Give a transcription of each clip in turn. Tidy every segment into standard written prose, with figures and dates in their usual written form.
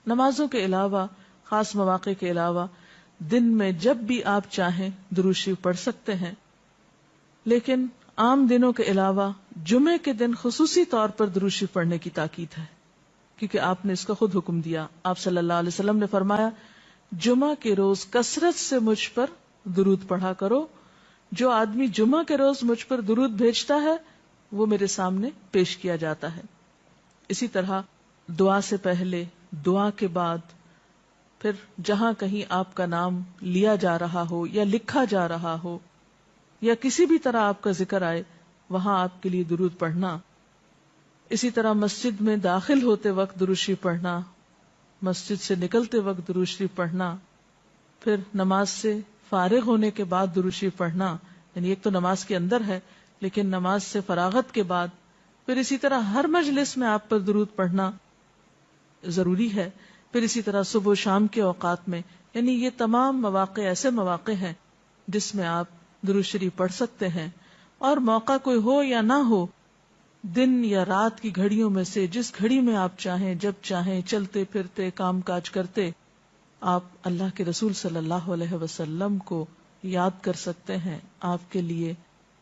نمازوں کے علاوہ، خاص مواقع کے علاوہ دن میں جب بھی آپ چاہیں درود شریف پڑھ سکتے ہیں، لیکن عام دنوں کے علاوہ جمعے کے دن خصوصی طور پر درود شریف پڑھنے کی تاکید ہے، کیونکہ آپ نے اس کا خود حکم دیا. آپ صلی اللہ علیہ وسلم نے فرمایا جمعہ کے روز کثرت سے مجھ پر درود پڑھا کرو، جو آدمی جمعہ کے روز مجھ پر درود بھیجتا ہے وہ میرے سامنے پیش کیا جاتا ہے. اسی طرح دعا سے پہلے، دعا کے بعد، پھر جہاں کہیں آپ کا نام لیا جا رہا ہو یا لکھا جا رہا ہو یا کسی بھی طرح آپ کا ذکر آئے وہاں آپ کے لیے درود پڑھنا. اسی طرح مسجد میں داخل ہوتے وقت درود شریف پڑھنا، مسجد سے نکلتے وقت درود شریف پڑھنا، پھر نماز سے فارغ ہونے کے بعد درود شریف پڑھنا. یعنی ایک تو نماز کے اندر ہے، لیکن نماز سے فراغت کے بعد، پھر اسی طرح ہر مجلس میں آپ پر درود پڑھنا ضروری ہے. پھر اسی طرح صبح و شام کے اوقات میں، یعنی یہ تمام مواقع ایسے مواقع ہیں جس میں آپ درود شریف پڑھ سکتے ہیں. اور موقع کوئی ہو یا نہ ہو، دن یا رات کی گھڑیوں میں سے جس گھڑی میں آپ چاہیں، جب چاہیں، چلتے پھرتے کام کاج کرتے، آپ اللہ کے رسول صلی اللہ علیہ وسلم کو یاد کر سکتے ہیں، آپ کے لیے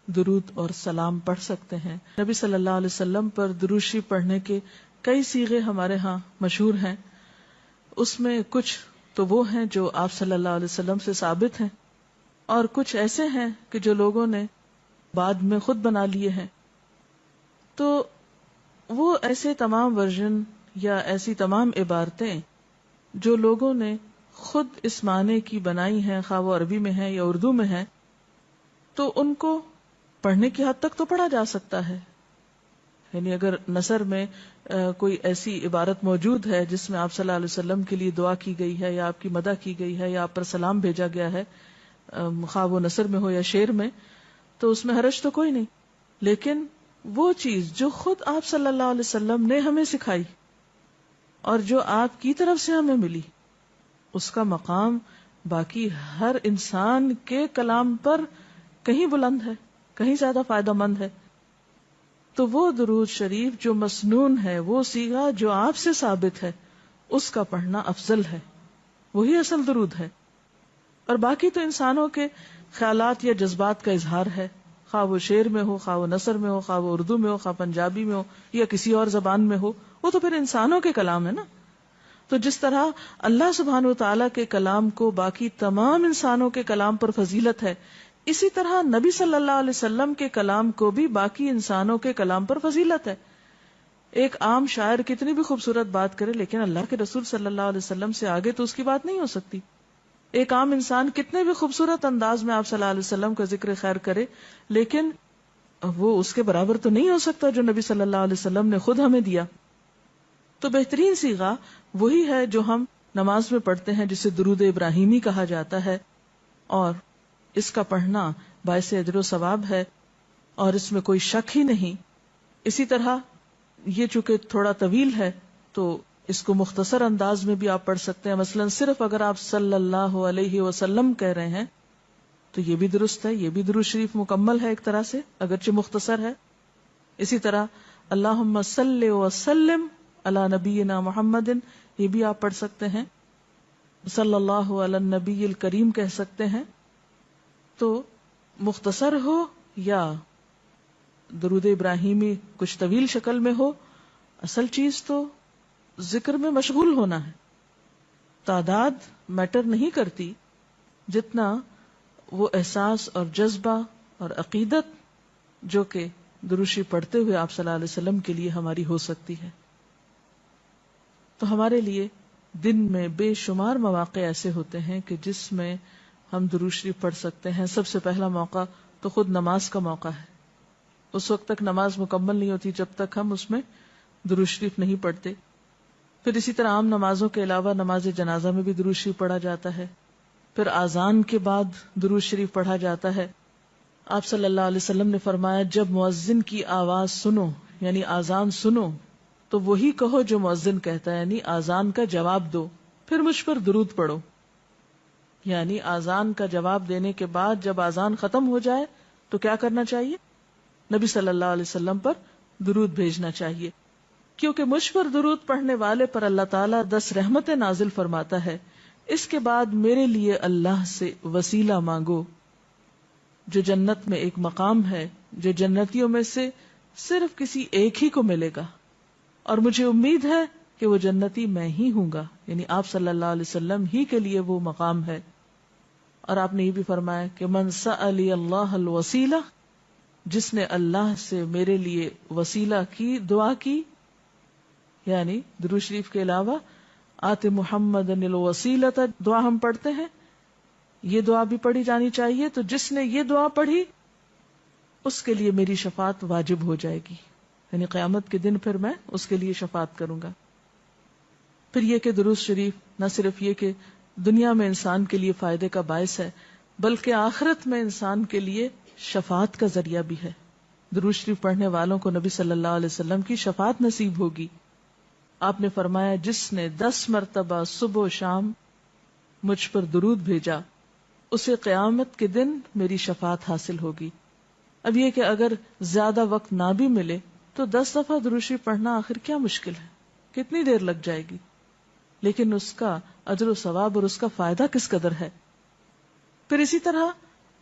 درود اور سلام پڑھ سکتے ہیں. نبی صلی اللہ علیہ وسلم پر درود شریف پڑھنے کے کئی صیغے ہمارے ہاں مشہور ہیں. اس میں کچھ تو وہ ہیں جو آپ صلی اللہ علیہ وسلم سے ثابت ہیں، اور کچھ ایسے ہیں کہ جو لوگوں نے بعد میں خود بنا لیے ہیں. تو وہ ایسے تمام ورژن یا ایسی تمام عبارتیں جو لوگوں نے خود اس معنی کی بنائی ہیں، خواہ وہ عربی میں ہیں یا اردو میں ہیں، تو ان کو پڑھنے کی حد تک تو پڑھا جا سکتا ہے. یعنی اگر نثر میں کوئی ایسی عبارت موجود ہے جس میں آپ صلی اللہ علیہ وسلم کے لیے دعا کی گئی ہے یا آپ کی مدح کی گئی ہے یا آپ پر سلام بھیجا گیا ہے، خواہ وہ نثر میں ہو یا شعر میں، تو اس میں حرج تو کوئی نہیں. لیکن وہ چیز جو خود آپ صلی اللہ علیہ وسلم نے ہمیں سکھائی اور جو آپ کی طرف سے ہمیں ملی، اس کا مقام باقی ہر انسان کے کلام پر کہیں بلند ہے، کہیں زیادہ فائدہ مند ہے. تو وہ درود شریف جو مسنون ہے، وہ صیغہ جو آپ سے ثابت ہے، اس کا پڑھنا افضل ہے، وہی اصل درود ہے. اور باقی تو انسانوں کے خیالات یا جذبات کا اظہار ہے، خواہ وہ شعر میں ہو، خواہ وہ نثر میں ہو، خواہ وہ اردو میں ہو، خواہ پنجابی میں ہو یا کسی اور زبان میں ہو، وہ تو پھر انسانوں کے کلام ہے نا. تو جس طرح اللہ سبحانہ و تعالیٰ کے کلام کو باقی تمام انسانوں کے کلام پر فضیلت ہے، اسی طرح نبی صلی اللہ علیہ وسلم کے کلام کو بھی باقی انسانوں کے کلام پر فضیلت ہے. ایک عام شاعر کتنی بھی خوبصورت بات کرے، لیکن اللہ کے رسول صلی اللہ علیہ وسلم سے آگے تو اس کی بات نہیں ہو سکتی. ایک عام انسان کتنے بھی خوبصورت انداز میں آپ صلی اللہ علیہ وسلم کا ذکر خیر کرے، لیکن وہ اس کے برابر تو نہیں ہو سکتا جو نبی صلی اللہ علیہ وسلم نے خود ہمیں دیا. تو بہترین صیغہ وہی ہے جو ہم نماز میں پڑھتے ہیں، جسے درود ابراہیمی کہا جاتا ہے، اور اس کا پڑھنا باعث اجر و ثواب ہے اور اس میں کوئی شک ہی نہیں. اسی طرح یہ چونکہ تھوڑا طویل ہے تو اس کو مختصر انداز میں بھی آپ پڑھ سکتے ہیں. مثلا صرف اگر آپ صلی اللہ علیہ وسلم کہہ رہے ہیں تو یہ بھی درست ہے، یہ بھی درود شریف مکمل ہے ایک طرح سے، اگرچہ مختصر ہے. اسی طرح اللہم صلی وسلم علی نبینا محمد، یہ بھی آپ پڑھ سکتے ہیں. صلی اللہ علی النبی الکریم کہہ سکتے ہیں. تو مختصر ہو یا درود ابراہیمی کچھ طویل شکل میں ہو، اصل چیز تو ذکر میں مشغول ہونا ہے. تعداد میٹر نہیں کرتی جتنا وہ احساس اور جذبہ اور عقیدت جو کہ درود شریف پڑھتے ہوئے آپ صلی اللہ علیہ وسلم کے لیے ہماری ہو سکتی ہے. تو ہمارے لیے دن میں بے شمار مواقع ایسے ہوتے ہیں کہ جس میں ہم درود شریف پڑھ سکتے ہیں. سب سے پہلا موقع تو خود نماز کا موقع ہے. اس وقت تک نماز مکمل نہیں ہوتی جب تک ہم اس میں درود شریف نہیں پڑھتے. پھر اسی طرح عام نمازوں کے علاوہ نماز جنازہ میں بھی درود شریف پڑھا جاتا ہے. پھر اذان کے بعد درود شریف پڑھا جاتا ہے. آپ صلی اللہ علیہ وسلم نے فرمایا جب مؤذن کی آواز سنو، یعنی اذان سنو، تو وہی کہو جو مؤذن کہتا ہے، یعنی اذان کا جواب دو، پھر مجھ پر درود پڑھو. یعنی اذان کا جواب دینے کے بعد جب اذان ختم ہو جائے تو کیا کرنا چاہیے؟ نبی صلی اللہ علیہ وسلم پر درود بھیجنا چاہیے. کیونکہ مجھ پر درود پڑھنے والے پر اللہ تعالیٰ 10 رحمتیں نازل فرماتا ہے. اس کے بعد میرے لیے اللہ سے وسیلہ مانگو، جو جنت میں ایک مقام ہے جو جنتیوں میں سے صرف کسی ایک ہی کو ملے گا، اور مجھے امید ہے کہ وہ جنتی میں ہی ہوں گا، یعنی آپ صلی اللہ علیہ وسلم ہی کے لیے وہ مقام ہے. اور آپ نے یہ بھی فرمایا کہ من سألی اللہ الوسیلہ، جس نے اللہ سے میرے لیے وسیلہ کی دعا کی، یعنی درود شریف کے علاوہ آت محمد الوسیلۃ دعا ہم پڑھتے ہیں، یہ دعا بھی پڑھی جانی چاہیے. تو جس نے یہ دعا پڑھی اس کے لیے میری شفاعت واجب ہو جائے گی، یعنی قیامت کے دن پھر میں اس کے لیے شفاعت کروں گا. پھر یہ کہ درود شریف نہ صرف یہ کہ دنیا میں انسان کے لیے فائدے کا باعث ہے، بلکہ آخرت میں انسان کے لیے شفاعت کا ذریعہ بھی ہے. درود شریف پڑھنے والوں کو نبی صلی اللہ علیہ وسلم کی شفاعت نصیب ہوگی. آپ نے فرمایا جس نے 10 مرتبہ صبح و شام مجھ پر درود بھیجا اسے قیامت کے دن میری شفاعت حاصل ہوگی. اب یہ کہ اگر زیادہ وقت نہ بھی ملے تو 10 دفعہ درود شریف پڑھنا آخر کیا مشکل ہے، کتنی دیر لگ جائے گی، لیکن اس کا اجر و ثواب اور اس کا فائدہ کس قدر ہے. پھر اسی طرح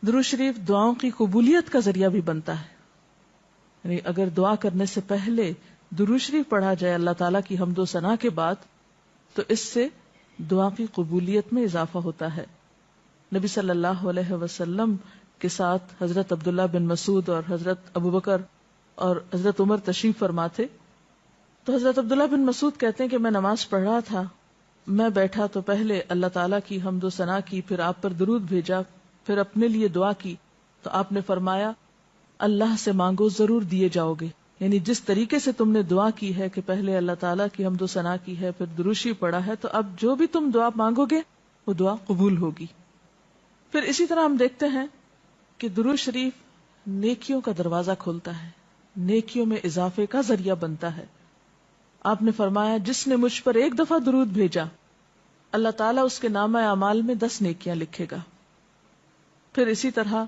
درود شریف دعاؤں کی قبولیت کا ذریعہ بھی بنتا ہے، یعنی اگر دعا کرنے سے پہلے درود شریف پڑھا جائے اللہ تعالیٰ کی حمد و ثنا کے بعد تو اس سے دعا کی قبولیت میں اضافہ ہوتا ہے. نبی صلی اللہ علیہ وسلم کے ساتھ حضرت عبداللہ بن مسعود اور حضرت ابوبکر اور حضرت عمر تشریف فرما تھے. تو حضرت عبداللہ بن مسعود کہتے ہیں کہ میں نماز پڑھ رہا تھا، میں بیٹھا تو پہلے اللہ تعالیٰ کی حمد و ثنا کی، پھر آپ پر درود بھیجا، پھر اپنے لیے دعا کی. تو آپ نے فرمایا اللہ سے مانگو ضرور دیے جاؤ گے، یعنی جس طریقے سے تم نے دعا کی ہے کہ پہلے اللہ تعالیٰ کی حمد و ثنا کی ہے پھر درود شریف پڑھا ہے، تو اب جو بھی تم دعا مانگو گے وہ دعا قبول ہوگی. پھر اسی طرح ہم دیکھتے ہیں کہ درود شریف نیکیوں کا دروازہ کھولتا ہے، نیکیوں میں اضافے کا ذریعہ بنتا ہے. آپ نے فرمایا جس نے مجھ پر ایک دفعہ درود بھیجا اللہ تعالیٰ اس کے نامہ اعمال میں 10 نیکیاں لکھے گا. پھر اسی طرح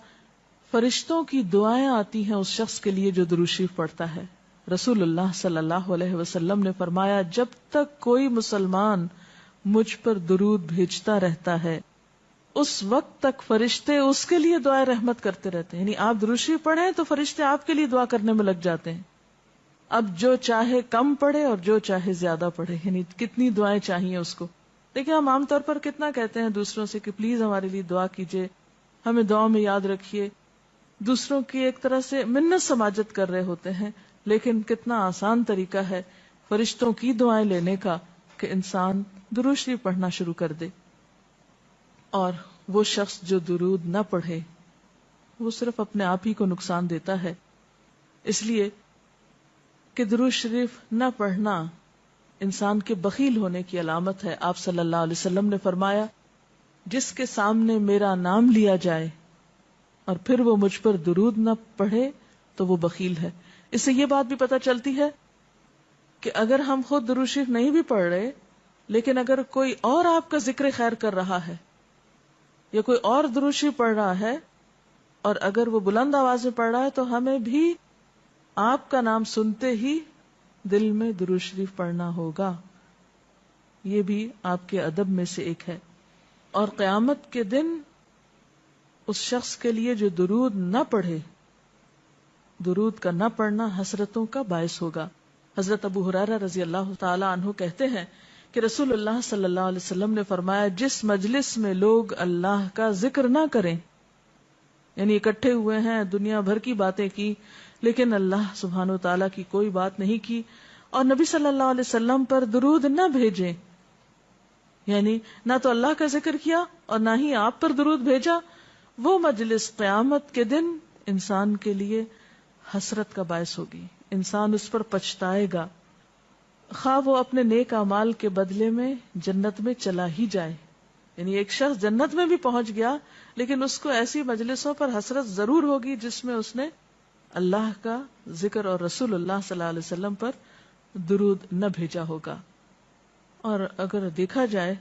فرشتوں کی دعائیں آتی ہیں اس شخص کے لیے جو درود شریف پڑھتا ہے. رسول اللہ صلی اللہ علیہ وسلم نے فرمایا جب تک کوئی مسلمان مجھ پر درود بھیجتا رہتا ہے اس وقت تک فرشتے اس کے لیے دعائیں رحمت کرتے رہتے ہیں. یعنی آپ درود شریف پڑھیں تو فرشتے آپ کے لیے دعا کرنے میں لگ جاتے ہیں. اب جو چاہے کم پڑھے اور جو چاہے زیادہ پڑھے، یعنی کتنی دعائیں چاہیے اس کو. دیکھیں ہم عام طور پر کتنا کہتے ہیں دوسروں سے کہ پلیز ہمارے لیے دعا کیجیے، ہمیں دعا میں یاد رکھیے، دوسروں کی ایک طرح سے منت سماجت کر رہے ہوتے ہیں. لیکن کتنا آسان طریقہ ہے فرشتوں کی دعائیں لینے کا کہ انسان درود شریف پڑھنا شروع کر دے. اور وہ شخص جو درود نہ پڑھے وہ صرف اپنے آپ ہی کو نقصان دیتا ہے، اس لیے کہ درود شریف نہ پڑھنا انسان کے بخیل ہونے کی علامت ہے. آپ صلی اللہ علیہ وسلم نے فرمایا جس کے سامنے میرا نام لیا جائے اور پھر وہ مجھ پر درود نہ پڑھے تو وہ بخیل ہے. اس سے یہ بات بھی پتہ چلتی ہے کہ اگر ہم خود درود شریف نہیں بھی پڑھ رہے لیکن اگر کوئی اور آپ کا ذکر خیر کر رہا ہے یا کوئی اور درود شریف پڑھ رہا ہے اور اگر وہ بلند آواز میں پڑھ رہا ہے تو ہمیں بھی آپ کا نام سنتے ہی دل میں درود شریف پڑھنا ہوگا. یہ بھی آپ کے ادب میں سے ایک ہے. اور قیامت کے دن اس شخص کے لیے جو درود نہ پڑھے، درود کا نہ پڑھنا حسرتوں کا باعث ہوگا. حضرت ابو ہریرہ رضی اللہ تعالی عنہ کہتے ہیں کہ رسول اللہ صلی اللہ علیہ وسلم نے فرمایا جس مجلس میں لوگ اللہ کا ذکر نہ کریں، یعنی اکٹھے ہوئے ہیں دنیا بھر کی باتیں کی لیکن اللہ سبحانہ و تعالیٰ کی کوئی بات نہیں کی، اور نبی صلی اللہ علیہ وسلم پر درود نہ بھیجیں، یعنی نہ تو اللہ کا ذکر کیا اور نہ ہی آپ پر درود بھیجا، وہ مجلس قیامت کے دن انسان کے لیے حسرت کا باعث ہوگی. انسان اس پر پچھتائے گا، خواہ وہ اپنے نیک اعمال کے بدلے میں جنت میں چلا ہی جائے. یعنی ایک شخص جنت میں بھی پہنچ گیا لیکن اس کو ایسی مجلسوں پر حسرت ضرور ہوگی جس میں اس نے اللہ کا ذکر اور رسول اللہ صلی اللہ علیہ وسلم پر درود نہ بھیجا ہوگا. اور اگر دیکھا جائے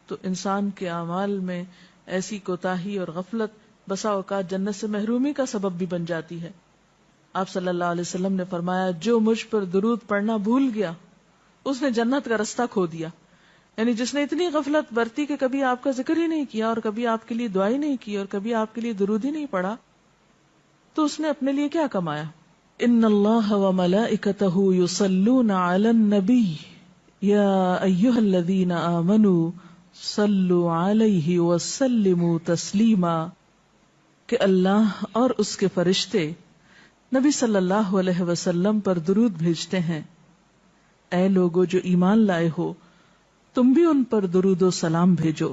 تو انسان کے اعمال میں ایسی کوتاہی اور غفلت بسا اوقات جنت سے محرومی کا سبب بھی بن جاتی ہے. آپ صلی اللہ علیہ وسلم نے فرمایا جو مجھ پر درود پڑھنا بھول گیا اس نے جنت کا رستہ کھو دیا. یعنی جس نے اتنی غفلت برتی کہ کبھی آپ کا ذکر ہی نہیں کیا اور کبھی آپ کے لیے دعا ہی نہیں کی اور کبھی آپ کے لیے درود ہی نہیں پڑھا, تو اس نے اپنے لیے کیا کمایا؟ ان اللہ وملائکتہ یصلون علی النبی یا ایھا الذین آمنوا صلوا علیہ وسلموا تسلیما, کہ اللہ اور اس کے فرشتے نبی صلی اللہ علیہ وسلم پر درود بھیجتے ہیں. اے لوگو جو ایمان لائے ہو, تم بھی ان پر درود و سلام بھیجو.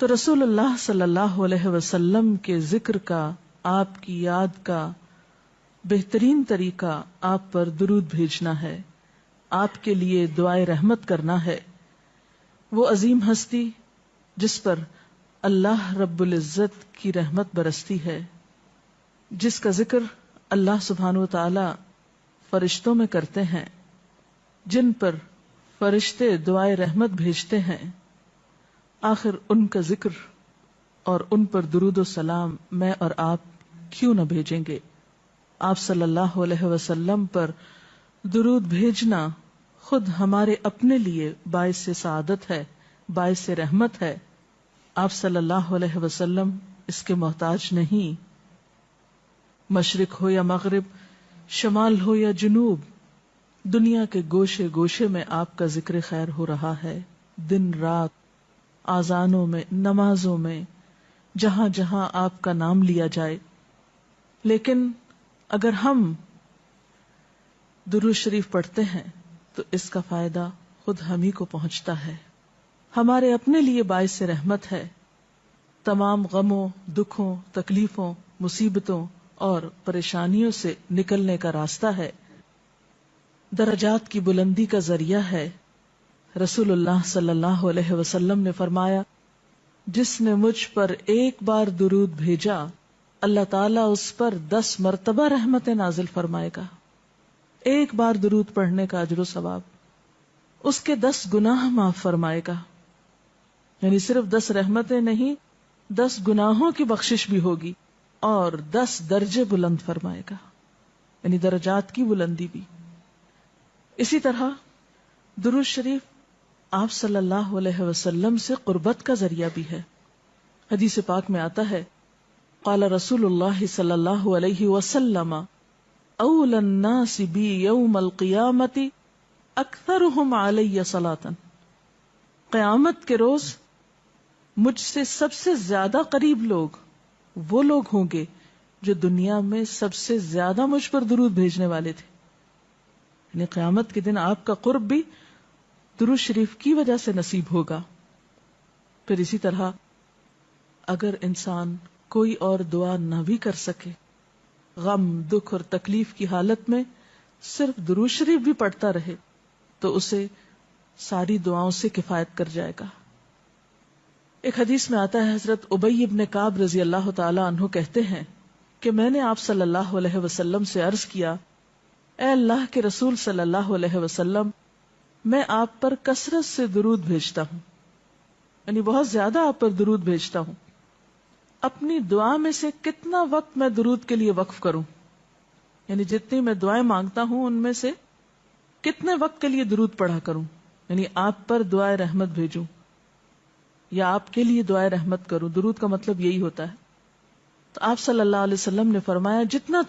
تو رسول اللہ صلی اللہ علیہ وسلم کے ذکر کا, آپ کی یاد کا بہترین طریقہ آپ پر درود بھیجنا ہے, آپ کے لیے دعائے رحمت کرنا ہے. وہ عظیم ہستی جس پر اللہ رب العزت کی رحمت برستی ہے, جس کا ذکر اللہ سبحانہ و تعالی فرشتوں میں کرتے ہیں, جن پر فرشتے دعائے رحمت بھیجتے ہیں, آخر ان کا ذکر اور ان پر درود و سلام میں اور آپ کیوں نہ بھیجیں گے؟ آپ صلی اللہ علیہ وسلم پر درود بھیجنا خود ہمارے اپنے لیے باعث سعادت ہے, باعث رحمت ہے. آپ صلی اللہ علیہ وسلم اس کے محتاج نہیں. مشرق ہو یا مغرب, شمال ہو یا جنوب, دنیا کے گوشے گوشے میں آپ کا ذکر خیر ہو رہا ہے, دن رات, آذانوں میں, نمازوں میں, جہاں جہاں آپ کا نام لیا جائے. لیکن اگر ہم درود شریف پڑھتے ہیں تو اس کا فائدہ خود ہم ہی کو پہنچتا ہے, ہمارے اپنے لیے باعث رحمت ہے. تمام غموں, دکھوں, تکلیفوں, مصیبتوں اور پریشانیوں سے نکلنے کا راستہ ہے, درجات کی بلندی کا ذریعہ ہے. رسول اللہ صلی اللہ علیہ وسلم نے فرمایا, جس نے مجھ پر ایک بار درود بھیجا اللہ تعالیٰ اس پر 10 مرتبہ رحمتیں نازل فرمائے گا. ایک بار درود پڑھنے کا اجر و ثواب, اس کے 10 گناہ معاف فرمائے گا. یعنی صرف 10 رحمتیں نہیں, 10 گناہوں کی بخشش بھی ہوگی اور 10 درجے بلند فرمائے گا, یعنی درجات کی بلندی بھی. اسی طرح درود شریف آپ صلی اللہ علیہ وسلم سے قربت کا ذریعہ بھی ہے. حدیث پاک میں آتا ہے, قال رسول اللہ صلی اللہ علیہ وسلم اولی الناس بی یوم القیامت اکثرہم علی صلاۃ, قیامت کے روز مجھ سے سب سے زیادہ قریب لوگ وہ لوگ ہوں گے جو دنیا میں سب سے زیادہ مجھ پر درود بھیجنے والے تھے. یعنی قیامت کے دن آپ کا قرب بھی درود شریف کی وجہ سے نصیب ہوگا. پھر اسی طرح اگر انسان کوئی اور دعا نہ بھی کر سکے, غم, دکھ اور تکلیف کی حالت میں صرف درود شریف بھی پڑھتا رہے تو اسے ساری دعاؤں سے کفایت کر جائے گا. ایک حدیث میں آتا ہے, حضرت ابی ابن کعب رضی اللہ تعالی عنہ کہتے ہیں کہ میں نے آپ صلی اللہ علیہ وسلم سے عرض کیا, اے اللہ کے رسول صلی اللہ علیہ وسلم, میں آپ پر کثرت سے درود بھیجتا ہوں, یعنی بہت زیادہ آپ پر درود بھیجتا ہوں, اپنی دعا میں سے کتنا وقت میں درود کے لیے وقف کروں؟ یعنی جتنی میں دعائیں مانگتا ہوں ان میں سے کتنے وقت کے لیے درود پڑھا کروں, یعنی آپ پر دعائے رحمت بھیجوں یا آپ کے لیے دعائے رحمت کروں. درود کا مطلب یہی ہوتا ہے. تو آپ صلی اللہ علیہ وسلم نے فرمایا, جتنا